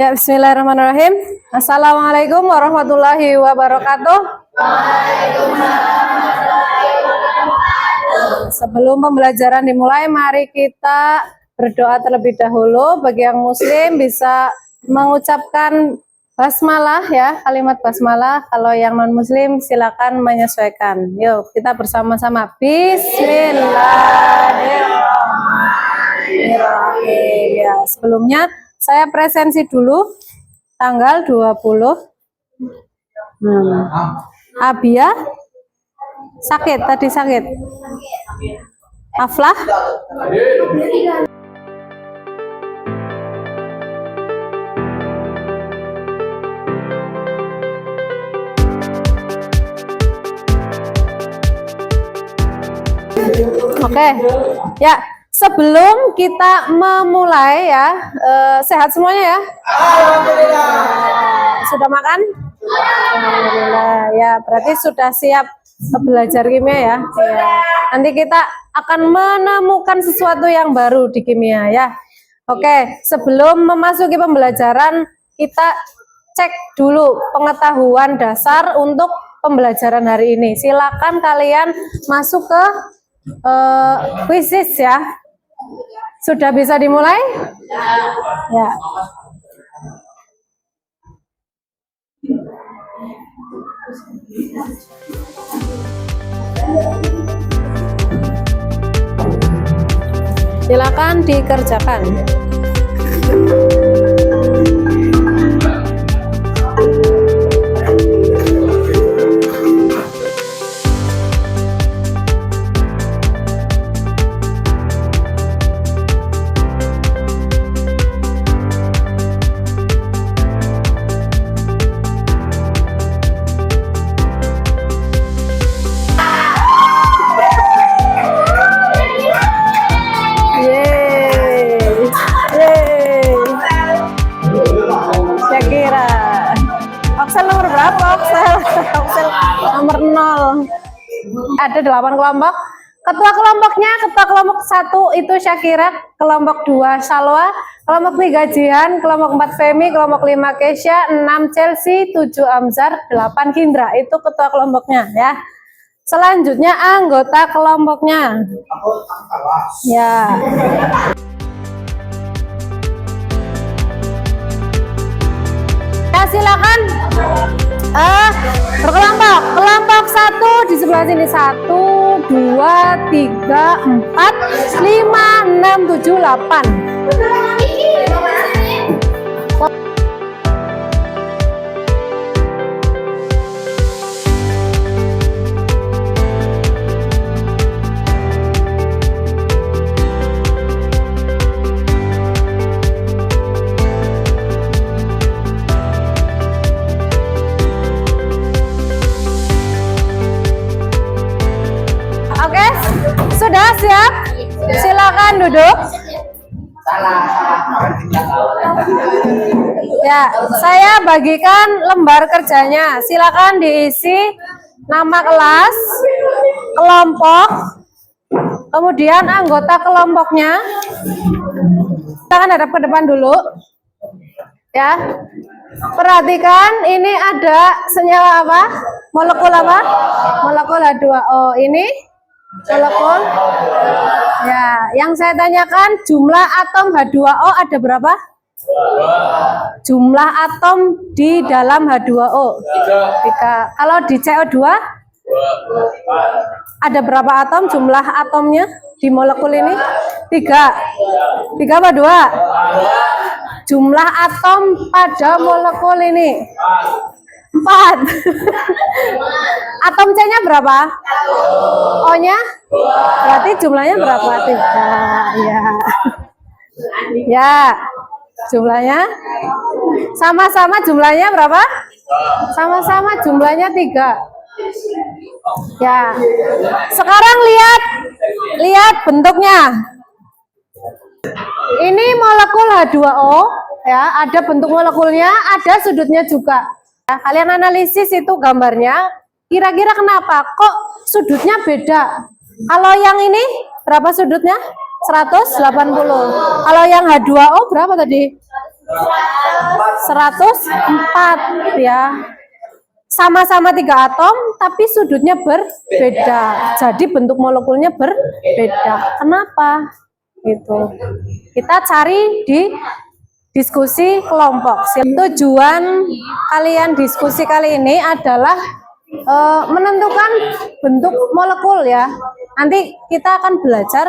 Ya, bismillahirrahmanirrahim. Assalamualaikum warahmatullahi wabarakatuh. Sebelum pembelajaran dimulai, mari kita berdoa terlebih dahulu. Bagi yang muslim bisa mengucapkan basmalah ya, kalimat basmalah. Kalau yang non muslim silakan menyesuaikan. Yuk, kita bersama-sama. Bismillahirrahmanirrahim. Ya, sebelumnya saya presensi dulu tanggal 20. Abia sakit, tadi sakit. Aflah oke. Ya, sebelum kita memulai ya, sehat semuanya ya? Alhamdulillah. Sudah makan? Alhamdulillah. Ya, berarti sudah siap belajar kimia ya? Ya. Nanti kita akan menemukan sesuatu yang baru di kimia ya. Oke, sebelum memasuki pembelajaran, kita cek dulu pengetahuan dasar untuk pembelajaran hari ini. Silakan kalian masuk ke quizzes ya. Sudah bisa dimulai? Ya. Silakan dikerjakan. Nomor 0. Ada 8 kelompok. Ketua kelompoknya, ketua kelompok 1 itu Syakira, kelompok 2 Salwa, kelompok 3 Jihan, kelompok 4 Femi, kelompok 5 Kesya, 6 Chelsea, 7 Amzar, 8 Kindra. Itu ketua kelompoknya ya. Selanjutnya anggota kelompoknya. Ya. Ya, silakan. Berkelompok. Kelompok 1 di sebelah sini. 1, 2, 3, 4, 5, 6, 7, 8. Sudah siap? Silakan duduk. Ya, saya bagikan lembar kerjanya. Silakan diisi nama kelas, kelompok, kemudian anggota kelompoknya. Silakan hadap ke depan dulu. Ya. Perhatikan, ini ada senyawa apa? Molekul apa? Molekul H2O. Ini molekul. Ya, yang saya tanyakan jumlah atom H2O ada berapa? Jumlah atom di dalam H2O 3. Kalau di CO2 ada berapa atom jumlah atomnya di molekul ini? 3. 3 apa 2? Jumlah atom pada molekul ini 4. Atom C-nya berapa? O-nya? Berarti jumlahnya berapa? 3. Ya. Ya. Jumlahnya sama-sama jumlahnya berapa? Sama-sama jumlahnya 3. Ya. Sekarang lihat bentuknya. Ini molekul H2O ya, ada bentuk molekulnya, ada sudutnya juga. Ya, kalian analisis itu gambarnya. Kira-kira kenapa kok sudutnya beda? Kalau yang ini berapa sudutnya? 180. Kalau yang H2O berapa tadi? 104 ya. Sama-sama 3 atom tapi sudutnya berbeda. Jadi bentuk molekulnya berbeda. Kenapa? Gitu. Kita cari di diskusi kelompok. Tujuan kalian diskusi kali ini adalah menentukan bentuk molekul ya. Nanti kita akan belajar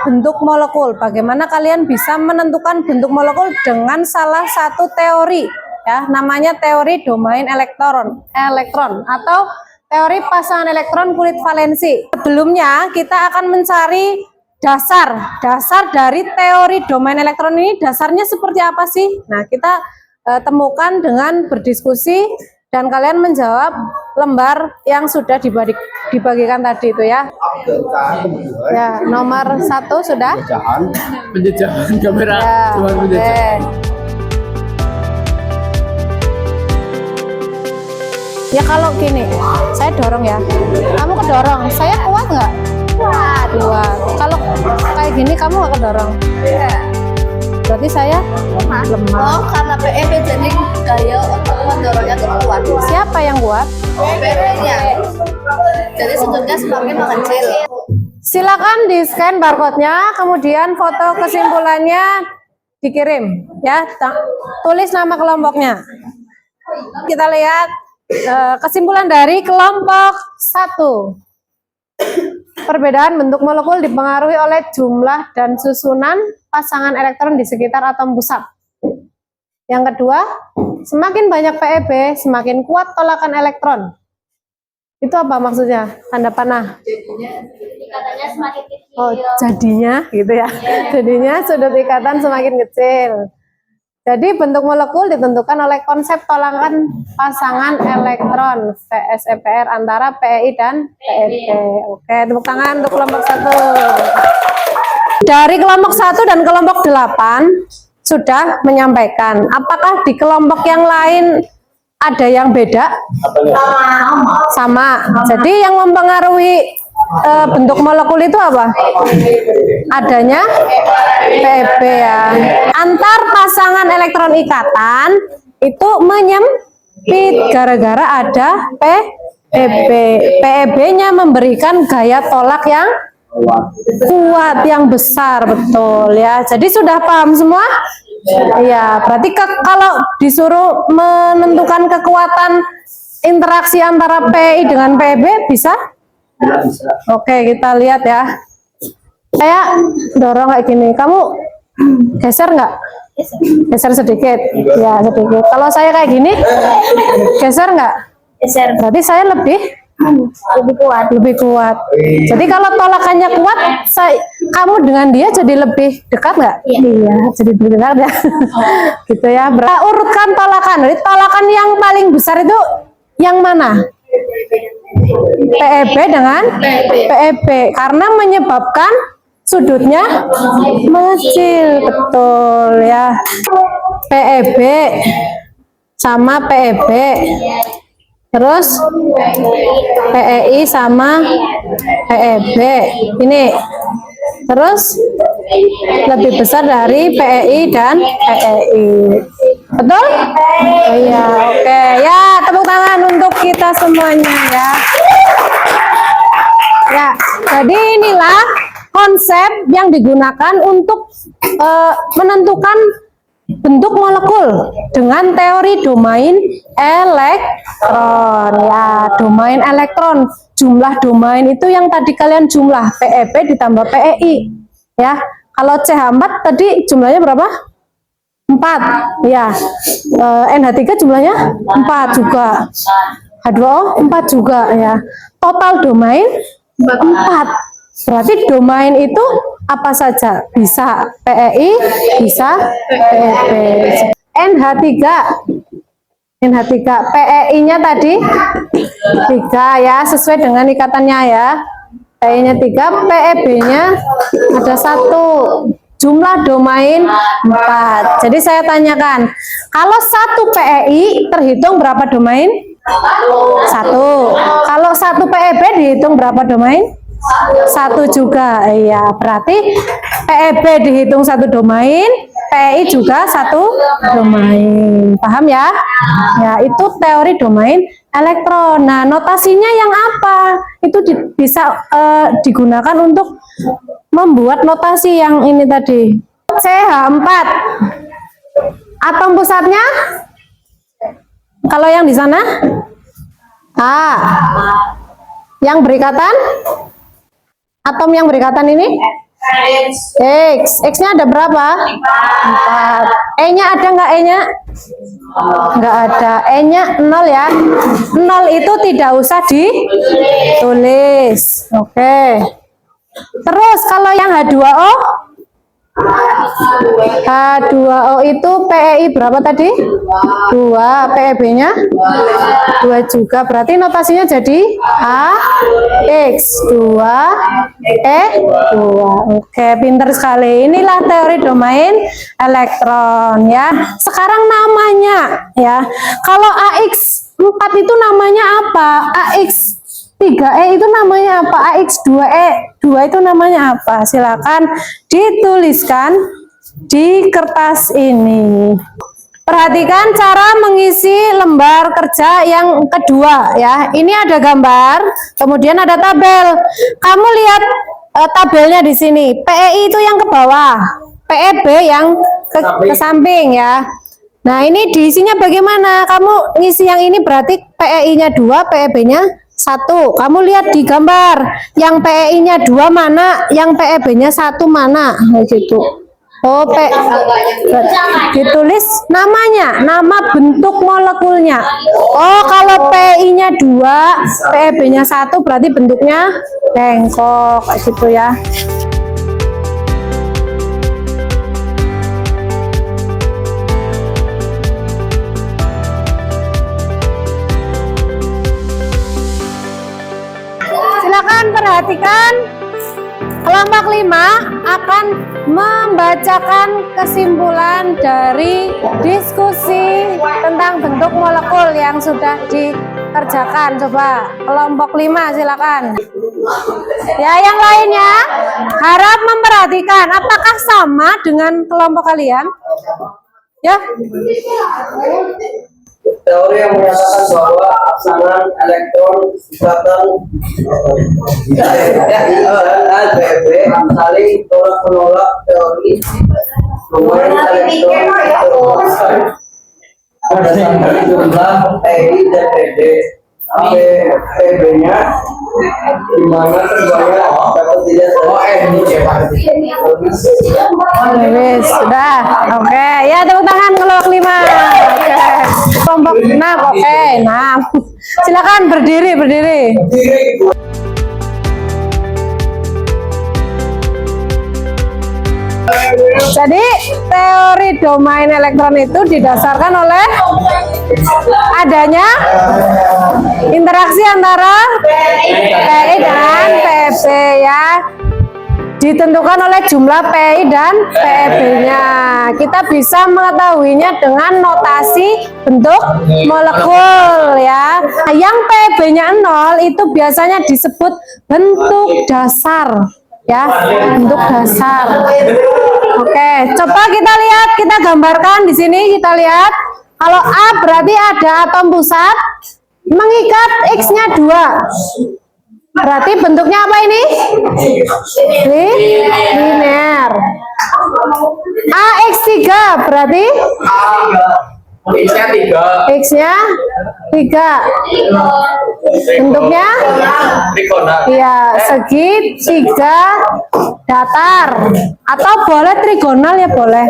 bentuk molekul. Bagaimana kalian bisa menentukan bentuk molekul dengan salah satu teori ya, namanya teori domain elektron atau teori pasangan elektron kulit valensi. Sebelumnya kita akan mencari dasar dari teori domain elektron ini. Dasarnya seperti apa sih? Nah, kita temukan dengan berdiskusi dan kalian menjawab lembar yang sudah dibagikan tadi itu ya. Ya, nomor 1 sudah. Penjajahan kamera. Ya, Cuma penjajahan. Ya kalau gini, saya dorong ya. Kamu kedorong, saya kuat nggak? Kuat. Kalau kayak gini kamu nggak kedorong? Iya. Berarti saya lemah. Oh, karena PEB jadi gaya untuk mendorongnya tuh kuat. Siapa yang kuat? PEB-nya. Jadi sudutnya semakin mengecil. Silakan di scan barcode-nya, kemudian foto kesimpulannya dikirim ya. Tulis nama kelompoknya. Kita lihat kesimpulan dari kelompok 1. Perbedaan bentuk molekul dipengaruhi oleh jumlah dan susunan pasangan elektron di sekitar atom pusat. Yang kedua, semakin banyak PEB, semakin kuat tolakan elektron. Itu apa maksudnya? Tanda panah. Katanya semakin kecil. Oh, jadinya gitu ya. Jadinya sudut ikatan semakin kecil. Jadi bentuk molekul ditentukan oleh konsep tolakan pasangan elektron VSEPR antara PEI dan PEB. Oke, tepuk tangan untuk kelompok 1. Dari kelompok 1 dan kelompok 8 sudah menyampaikan. Apakah di kelompok yang lain ada yang beda? Sama. Jadi yang mempengaruhi bentuk molekul itu apa? Adanya PEB ya. Antar pasangan elektron ikatan itu menyempit gara-gara ada PEB. PEB-nya memberikan gaya tolak yang kuat, yang besar, betul ya. Jadi sudah paham semua? Ya, berarti kalau disuruh menentukan kekuatan interaksi antara PEI dengan PEB bisa? Oke, kita lihat ya. Saya dorong kayak gini. Kamu geser nggak? Geser sedikit. Ya, sedikit. Kalau saya kayak gini, geser nggak? Geser. Berarti saya lebih kuat. Lebih kuat. Jadi kalau tolakannya kuat, kamu dengan dia jadi lebih dekat nggak? Iya, jadi lebih dekat ya. Gitu ya. Urutkan tolakan. Jadi tolakan yang paling besar itu yang mana? PEB dengan PEB karena menyebabkan sudutnya mengecil, betul ya. PEB sama PEB, terus PEI sama PEB ini, terus lebih besar dari PEI dan PEI, betul? Iya, oke ya, tepuk tangan untuk kita semuanya ya. Ya, jadi inilah konsep yang digunakan untuk menentukan bentuk molekul dengan teori domain elektron ya. Domain elektron, jumlah domain itu yang tadi kalian jumlah PEB ditambah PEI ya. Kalau CH4 tadi jumlahnya berapa? 4 ya. NH3 jumlahnya 4 juga, H2O 4 juga ya. Total domain 4. Berarti domain itu apa saja? Bisa PEI, bisa PEB. NH3 PEI-nya tadi 3 ya, sesuai dengan ikatannya ya. PEI-nya 3, PEB-nya ada 1. Jumlah domain 4. Jadi saya tanyakan, kalau 1 PEI terhitung berapa domain? 1. Kalau 1 PEB dihitung berapa domain? 1 juga. Iya, berarti PEB dihitung 1 domain, PEI juga 1 domain. Paham ya? Ya, itu teori domain elektron. Nah, notasinya yang apa? Itu bisa digunakan untuk membuat notasi yang ini tadi. CH4. Atom pusatnya? Kalau yang di sana? A. Yang berikatan? Atom yang berikatan ini? X. X-nya ada berapa? 4. E-nya ada nggak E-nya? Nggak ada. E-nya 0 ya. 0 itu tidak usah ditulis. Oke. Terus kalau yang H2O? H2O itu PEI berapa tadi? 2. PEB-nya 2 juga. Berarti notasinya jadi AX 2 E 2. Oke, pinter sekali. Inilah teori domain elektron ya. Sekarang namanya ya. Kalau AX 4 itu namanya apa? AX 3E itu namanya apa? AX2E 2 itu namanya apa? Silakan dituliskan di kertas ini. Perhatikan cara mengisi lembar kerja yang kedua ya. Ini ada gambar, kemudian ada tabel. Kamu lihat tabelnya di sini. PEI itu yang ke bawah, PEB yang ke samping ya. Nah, ini diisinya bagaimana? Kamu ngisi yang ini berarti PEI-nya 2, PEB-nya 1. Kamu lihat di gambar, yang PEI-nya 2 mana, yang PEB-nya 1 mana, gitu. Oh, ditulis namanya, nama bentuk molekulnya. Oh, kalau PEI-nya 2, PEB-nya 1 berarti bentuknya bengkok, kayak gitu ya. Silakan perhatikan, kelompok 5 akan membacakan kesimpulan dari diskusi tentang bentuk molekul yang sudah dikerjakan. Coba kelompok 5 silakan. Ya, yang lainnya harap memperhatikan apakah sama dengan kelompok kalian. Ya. Teori yang menyatakan bahwa pasangan elektron ikatan LBB saling tolak menolak teori domain elektron berdasarkan jumlah PI dan PD. PB-nya di mana terbanyak dapat tidak Sudah. Oke, ya tepuk tangan kelompok 5. Oke. Kelompok 6, oke, 6. Silakan berdiri. Jadi teori domain elektron itu didasarkan oleh adanya interaksi antara PI dan PEB ya. Ditentukan oleh jumlah PI dan PEB-nya. Kita bisa mengetahuinya dengan notasi bentuk molekul ya. Nah, yang PEB-nya 0 itu biasanya disebut bentuk dasar ya, bentuk dasar. Oke, coba kita lihat, kita gambarkan di sini. Kita lihat, kalau A berarti ada atom pusat mengikat X-nya 2. Berarti bentuknya apa ini? Linear. AX3 berarti X-nya 3. Bentuknya ya segitiga datar atau boleh trigonal ya, boleh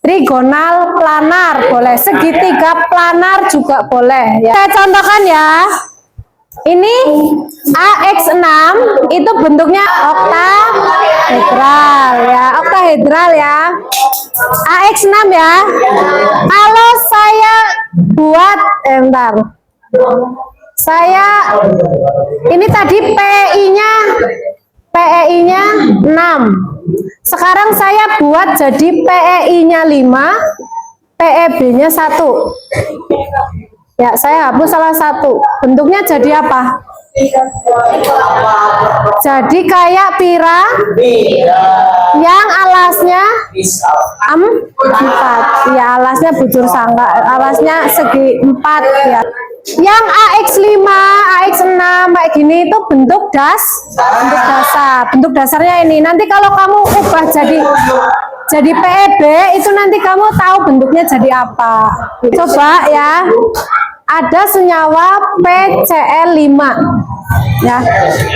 trigonal planar, boleh segitiga planar juga boleh ya. Saya contohkan ya. Ini AX6 itu bentuknya oktahedral ya, oktahedral ya. AX6 ya. Kalau saya buat bentar. Saya ini tadi PEI-nya 6. Sekarang saya buat jadi PEI-nya 5, PEB-nya 1. Ya, saya hapus salah satu. Bentuknya jadi apa? Jadi kayak yang alasnya 4. Ya, alasnya bujur sangka, alasnya segi 4 ya. Yang AX5, AX6 kayak gini itu bentuk dasar. Bentuk dasarnya ini. Nanti kalau kamu ubah jadi PEB itu nanti kamu tahu bentuknya jadi apa. Coba ya. Ada senyawa PCl5. Ya.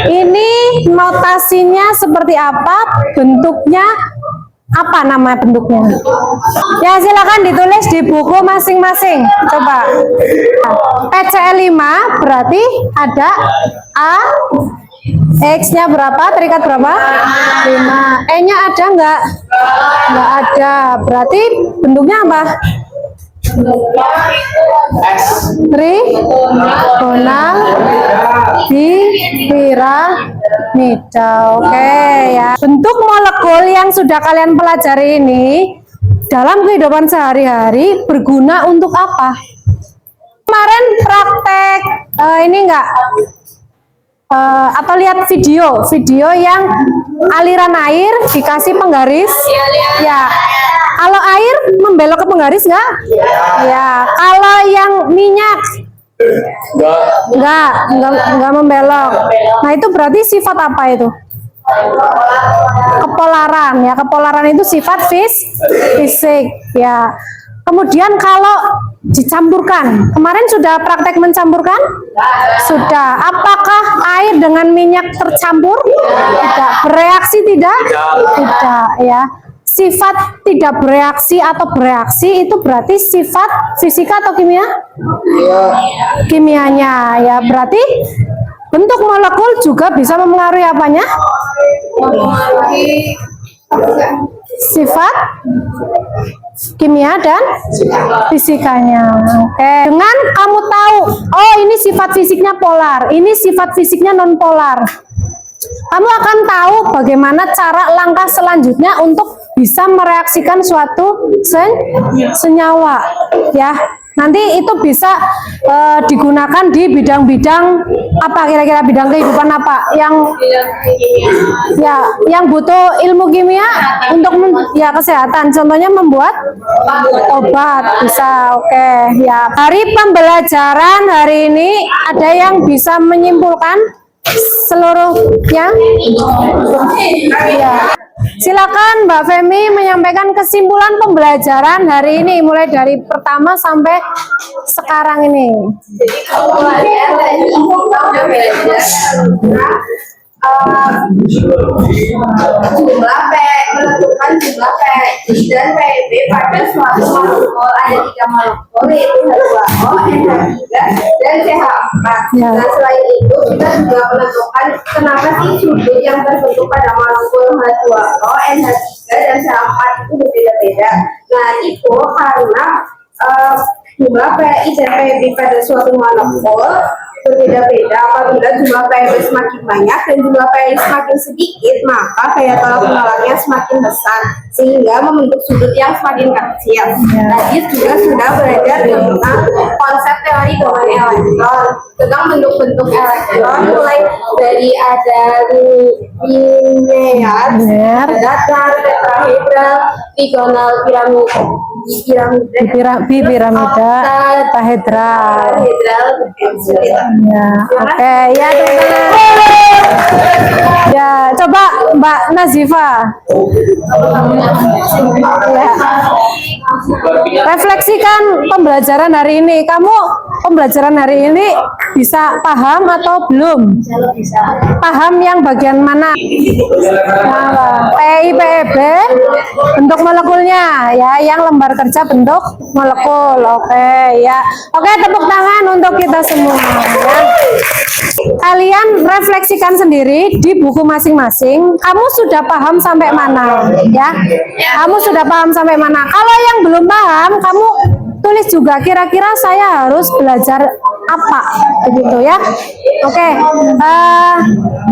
Ini notasinya seperti apa? Bentuknya apa nama bentuknya? Ya, silakan ditulis di buku masing-masing. Coba. PCl5 berarti ada A, X-nya berapa? Terikat berapa? 5. E-nya ada enggak? Enggak ada. Berarti bentuknya apa? Trigonal piramida. Oke ya. Bentuk molekul yang sudah kalian pelajari ini dalam kehidupan sehari-hari berguna untuk apa? Kemarin praktek ini enggak? Atau lihat video yang aliran air dikasih penggaris? Ya. Kalau air membelok ke penggaris enggak? Ya. Kalau yang minyak enggak membelok. Nah, itu berarti sifat apa itu? Kepolaran ya. Kepolaran itu sifat fisik ya. Kemudian kalau dicampurkan, kemarin sudah praktek mencampurkan? Sudah. Apakah air dengan minyak tercampur? Tidak. Bereaksi tidak? Tidak ya. Sifat tidak bereaksi atau bereaksi itu berarti sifat fisika atau kimia? Kimianya ya. Berarti bentuk molekul juga bisa mempengaruhi apanya? Sifat kimia dan fisikanya. Oke. Dengan kamu tahu, oh ini sifat fisiknya polar, ini sifat fisiknya non polar. Kamu akan tahu bagaimana cara langkah selanjutnya untuk bisa mereaksikan suatu senyawa. Ya, nanti itu bisa digunakan di bidang-bidang apa, kira-kira bidang kehidupan apa yang butuh ilmu kimia untuk kesehatan. Contohnya membuat obat bisa. Oke ya. Hari pembelajaran hari ini ada yang bisa menyimpulkan seluruhnya? Ya. Silakan Mbak Femi menyampaikan kesimpulan pembelajaran hari ini mulai dari pertama sampai sekarang ini. Jadi kalau kalian tadi kita udah belajar jumlah P, menentukan jumlah P dan PEB pada suatu molekul. Ada 3 molekul yaitu H2O, NH3 dan CH4. Ya. Nah, selain itu kita juga menentukan kenapa sih sudut yang terbentuk pada molekul H2O, NH3 dan CH4 itu berbeda-beda. Nah, itu karena jumlah PI dan PEB pada suatu molekul berbeda-beda. Apabila jumlah PEB semakin banyak dan jumlah PI semakin sedikit, maka gaya tolak menolaknya semakin besar sehingga membentuk sudut yang semakin kecil. Tadi juga sudah belajar tentang konsep teori domain elektron, tentang bentuk-bentuk elektron mulai dari ada linear, datar, tetrahedral, trigonal, piramida, tahedral. Ya, oke ya teman-teman. Ya, coba Mbak Nazifa. Ya. Refleksikan pembelajaran hari ini. Kamu pembelajaran hari ini bisa paham atau belum? Paham yang bagian mana? PI, PEB, bentuk molekulnya ya, yang lembar kerja bentuk molekul. Oke ya. Oke, tepuk tangan untuk kita semua ya. Kalian refleksikan sendiri di buku masing-masing. Kamu sudah paham sampai mana ya? Kamu sudah paham sampai mana? Kalau yang belum paham, kamu tulis juga kira-kira saya harus belajar apa begitu ya. Oke.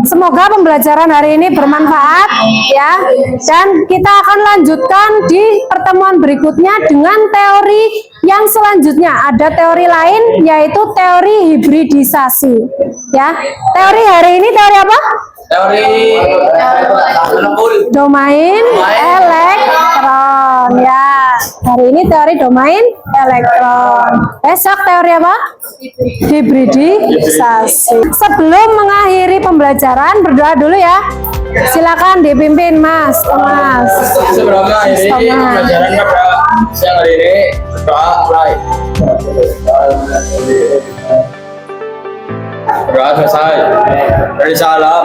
Semoga pembelajaran hari ini bermanfaat ya, dan kita akan lanjutkan di pertemuan berikutnya dengan teori yang selanjutnya. selanjutnya ada teori lain yaitu teori hibridisasi. Ya, teori hari ini teori apa? Teori molekul. Domain elektron. Ya, hari ini teori domain elektron. Besok teori apa? Hibridisasi. Sebelum mengakhiri pembelajaran berdoa dulu ya. Silakan dipimpin Mas Thomas. Sebelum mengakhiri pembelajaran pada siang hari ini, berdoa mulai. Berdoa selesai. Dari salam.